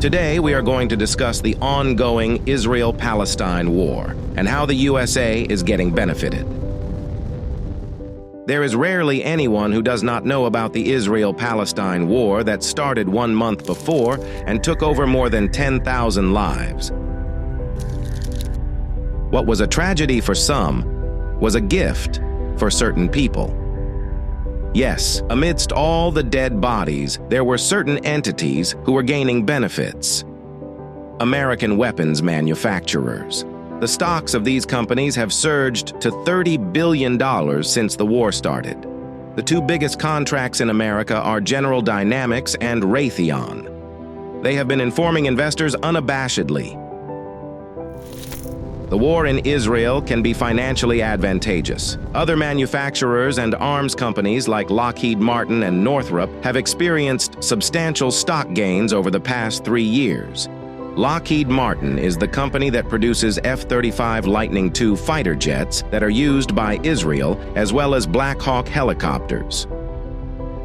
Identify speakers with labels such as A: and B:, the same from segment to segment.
A: Today, we are going to discuss the ongoing Israel-Palestine war and how the USA is getting benefited. There is rarely anyone who does not know about the Israel-Palestine war that started 1 month before and took over more than 10,000 lives. What was a tragedy for some was a gift for certain people. Yes, amidst all the dead bodies, there were certain entities who were gaining benefits. American weapons manufacturers. The stocks of these companies have surged to $30 billion since the war started. The two biggest contracts in America are General Dynamics and Raytheon. They have been informing investors unabashedly. The war in Israel can be financially advantageous. Other manufacturers and arms companies like Lockheed Martin and Northrop have experienced substantial stock gains over the past 3 years. Lockheed Martin is the company that produces F-35 Lightning II fighter jets that are used by Israel, as well as Black Hawk helicopters.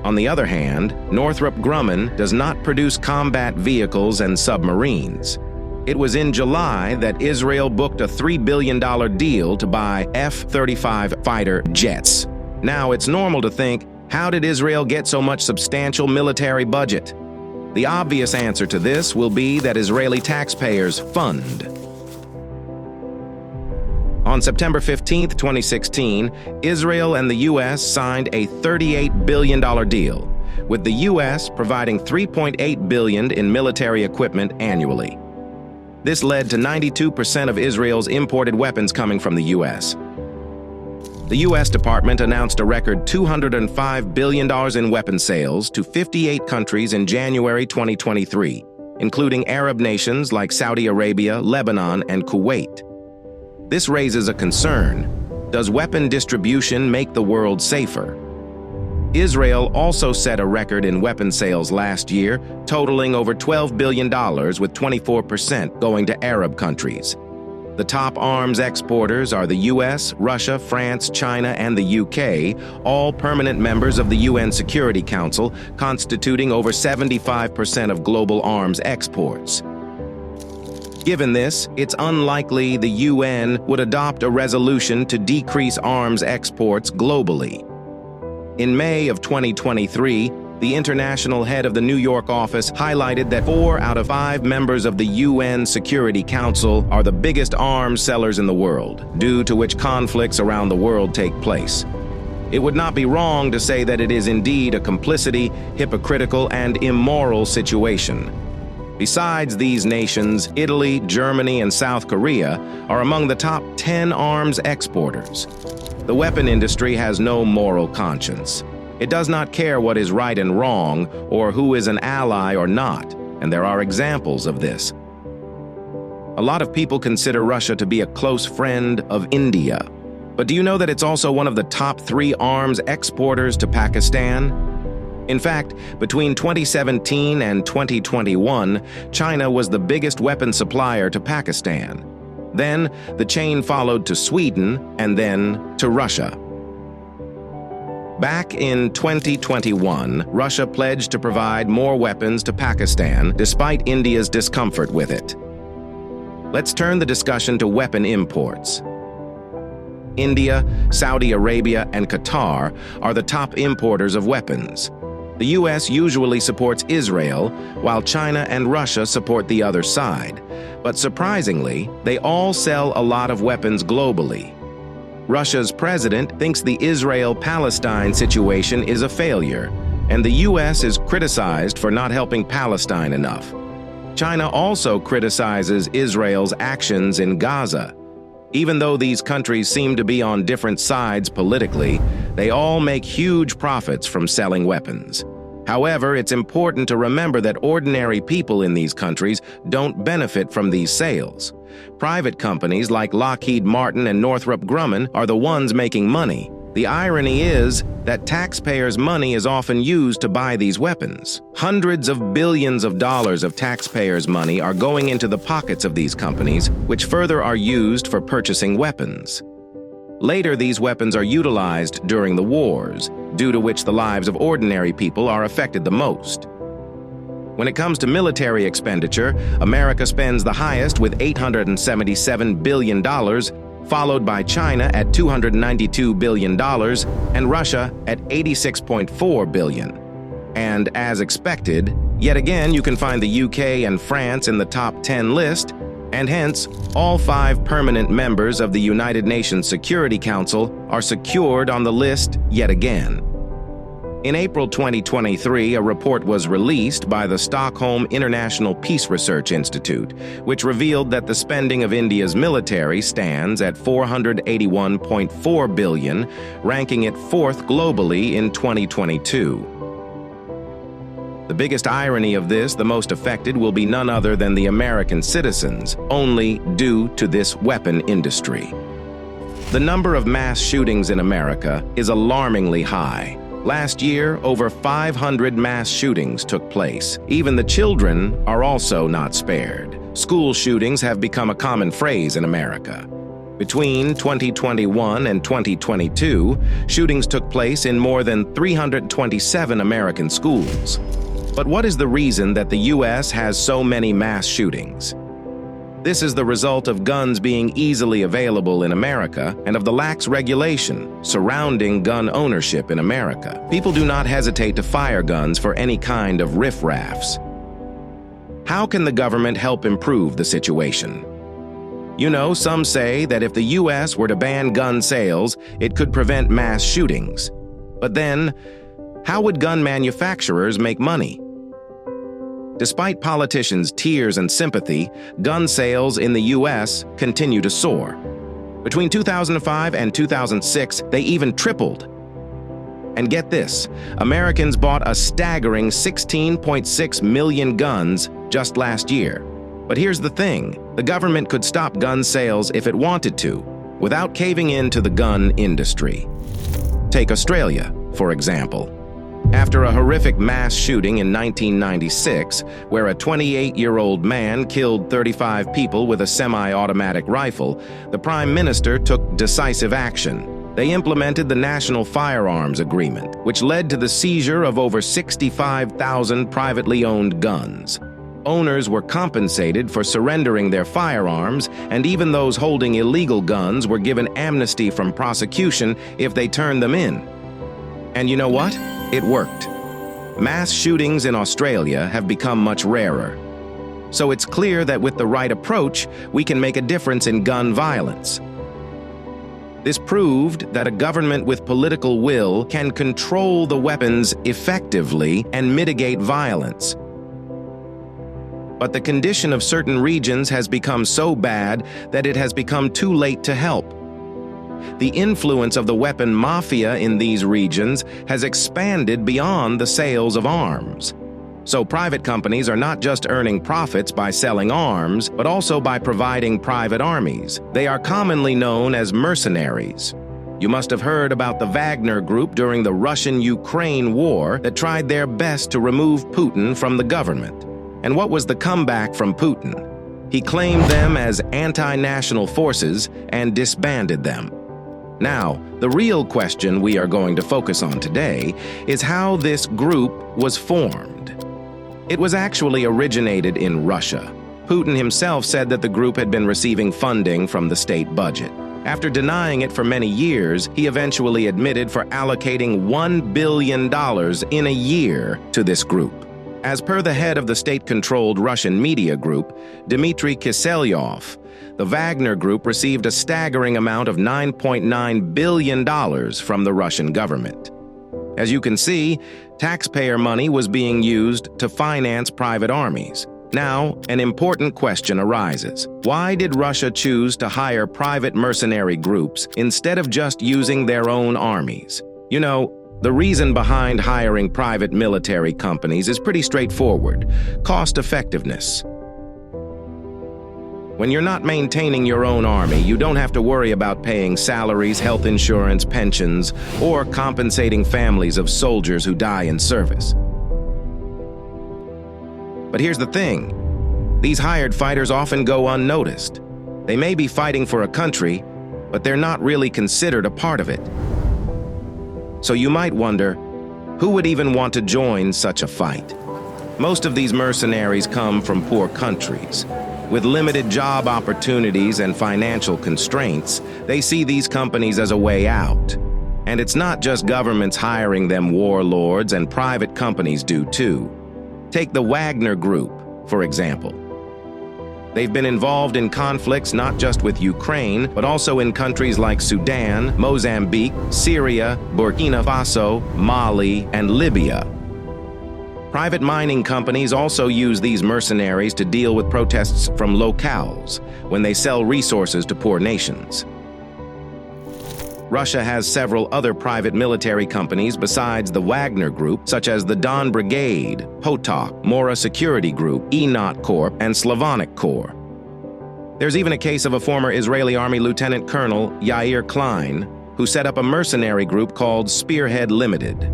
A: On the other hand, Northrop Grumman does not produce combat vehicles and submarines. It was in July that Israel booked a $3 billion deal to buy F-35 fighter jets. Now, it's normal to think, how did Israel get so much substantial military budget? The obvious answer to this will be that Israeli taxpayers fund. On September 15, 2016, Israel and the U.S. signed a $38 billion deal, with the U.S. providing $3.8 billion in military equipment annually. This led to 92% of Israel's imported weapons coming from the U.S. The U.S. Department announced a record $205 billion in weapon sales to 58 countries in January 2023, including Arab nations like Saudi Arabia, Lebanon, and Kuwait. This raises a concern. Does weapon distribution make the world safer? Israel also set a record in weapon sales last year, totaling over $12 billion, with 24% going to Arab countries. The top arms exporters are the U.S., Russia, France, China, and the UK, all permanent members of the UN Security Council, constituting over 75% of global arms exports. Given this, it's unlikely the UN would adopt a resolution to decrease arms exports globally. In May of 2023, the international head of the New York office highlighted that 4 out of 5 members of the UN Security Council are the biggest arms sellers in the world, due to which conflicts around the world take place. It would not be wrong to say that it is indeed a complicity, hypocritical, and immoral situation. Besides these nations, Italy, Germany, and South Korea are among the top 10 arms exporters. The weapon industry has no moral conscience. It does not care what is right and wrong, or who is an ally or not, and there are examples of this. A lot of people consider Russia to be a close friend of India. But do you know that it's also one of the top 3 arms exporters to Pakistan? In fact, between 2017 and 2021, China was the biggest weapon supplier to Pakistan. Then, the chain followed to Sweden, and then to Russia. Back in 2021, Russia pledged to provide more weapons to Pakistan, despite India's discomfort with it. Let's turn the discussion to weapon imports. India, Saudi Arabia, and Qatar are the top importers of weapons. The U.S. usually supports Israel, while China and Russia support the other side. But surprisingly, they all sell a lot of weapons globally. Russia's president thinks the Israel-Palestine situation is a failure, and the U.S. is criticized for not helping Palestine enough. China also criticizes Israel's actions in Gaza. Even though these countries seem to be on different sides politically, they all make huge profits from selling weapons. However, it's important to remember that ordinary people in these countries don't benefit from these sales. Private companies like Lockheed Martin and Northrop Grumman are the ones making money. The irony is that taxpayers' money is often used to buy these weapons. Hundreds of billions of dollars of taxpayers' money are going into the pockets of these companies, which further are used for purchasing weapons. Later, these weapons are utilized during the wars, due to which the lives of ordinary people are affected the most. When it comes to military expenditure, America spends the highest with $877 billion, followed by China at $292 billion and Russia at $86.4 billion. And as expected, yet again you can find the UK and France in the top 10 list, and hence, all 5 permanent members of the United Nations Security Council are secured on the list yet again. In April 2023, a report was released by the Stockholm International Peace Research Institute, which revealed that the spending of India's military stands at $481.4 billion, ranking it 4th globally in 2022. The biggest irony of this, the most affected will be none other than the American citizens, only due to this weapon industry. The number of mass shootings in America is alarmingly high. Last year, over 500 mass shootings took place. Even the children are also not spared. School shootings have become a common phrase in America. Between 2021 and 2022, shootings took place in more than 327 American schools. But what is the reason that the U.S. has so many mass shootings? This is the result of guns being easily available in America and of the lax regulation surrounding gun ownership in America. People do not hesitate to fire guns for any kind of riffraffs. How can the government help improve the situation? You know, some say that if the U.S. were to ban gun sales, it could prevent mass shootings. But then, how would gun manufacturers make money? Despite politicians' tears and sympathy, gun sales in the U.S. continue to soar. Between 2005 and 2006, they even tripled. And get this, Americans bought a staggering 16.6 million guns just last year. But here's the thing, the government could stop gun sales if it wanted to, without caving in to the gun industry. Take Australia, for example. After a horrific mass shooting in 1996, where a 28-year-old man killed 35 people with a semi-automatic rifle, the Prime Minister took decisive action. They implemented the National Firearms Agreement, which led to the seizure of over 65,000 privately owned guns. Owners were compensated for surrendering their firearms, and even those holding illegal guns were given amnesty from prosecution if they turned them in. And you know what? It worked. Mass shootings in Australia have become much rarer. So it's clear that with the right approach, we can make a difference in gun violence. This proved that a government with political will can control the weapons effectively and mitigate violence. But the condition of certain regions has become so bad that it has become too late to help. The influence of the weapon mafia in these regions has expanded beyond the sales of arms. So private companies are not just earning profits by selling arms, but also by providing private armies. They are commonly known as mercenaries. You must have heard about the Wagner Group during the Russian-Ukraine war that tried their best to remove Putin from the government. And what was the comeback from Putin? He claimed them as anti-national forces and disbanded them. Now, the real question we are going to focus on today is how this group was formed. It was actually originated in Russia. Putin himself said that the group had been receiving funding from the state budget. After denying it for many years, he eventually admitted for allocating $1 billion in a year to this group. As per the head of the state-controlled Russian media group, Dmitry Kiselyov, the Wagner Group received a staggering amount of $9.9 billion from the Russian government. As you can see, taxpayer money was being used to finance private armies. Now, an important question arises. Why did Russia choose to hire private mercenary groups instead of just using their own armies? You know, the reason behind hiring private military companies is pretty straightforward: cost-effectiveness. When you're not maintaining your own army, you don't have to worry about paying salaries, health insurance, pensions, or compensating families of soldiers who die in service. But here's the thing. These hired fighters often go unnoticed. They may be fighting for a country, but they're not really considered a part of it. So you might wonder, who would even want to join such a fight? Most of these mercenaries come from poor countries. With limited job opportunities and financial constraints, they see these companies as a way out. And it's not just governments hiring them, warlords and private companies do too. Take the Wagner Group, for example. They've been involved in conflicts not just with Ukraine, but also in countries like Sudan, Mozambique, Syria, Burkina Faso, Mali, and Libya. Private mining companies also use these mercenaries to deal with protests from locales when they sell resources to poor nations. Russia has several other private military companies besides the Wagner Group, such as the Don Brigade, Potok, Mora Security Group, Enot Corp, and Slavonic Corps. There's even a case of a former Israeli Army Lieutenant Colonel, Yair Klein, who set up a mercenary group called Spearhead Limited.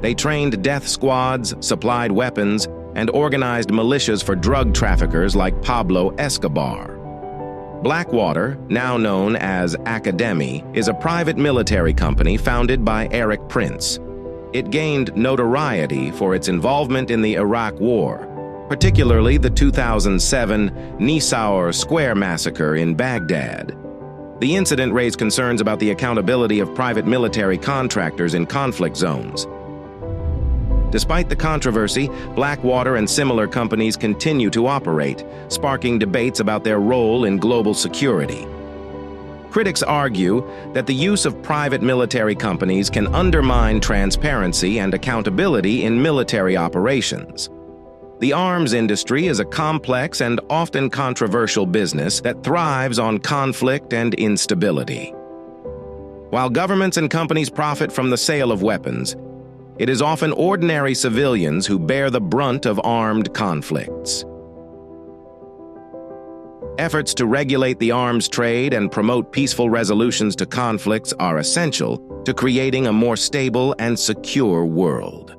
A: They trained death squads, supplied weapons, and organized militias for drug traffickers like Pablo Escobar. Blackwater, now known as Academy, is a private military company founded by Eric Prince. It gained notoriety for its involvement in the Iraq War, particularly the 2007 Nisour Square massacre in Baghdad. The incident raised concerns about the accountability of private military contractors in conflict zones. Despite the controversy, Blackwater and similar companies continue to operate, sparking debates about their role in global security. Critics argue that the use of private military companies can undermine transparency and accountability in military operations. The arms industry is a complex and often controversial business that thrives on conflict and instability. While governments and companies profit from the sale of weapons, it is often ordinary civilians who bear the brunt of armed conflicts. Efforts to regulate the arms trade and promote peaceful resolutions to conflicts are essential to creating a more stable and secure world.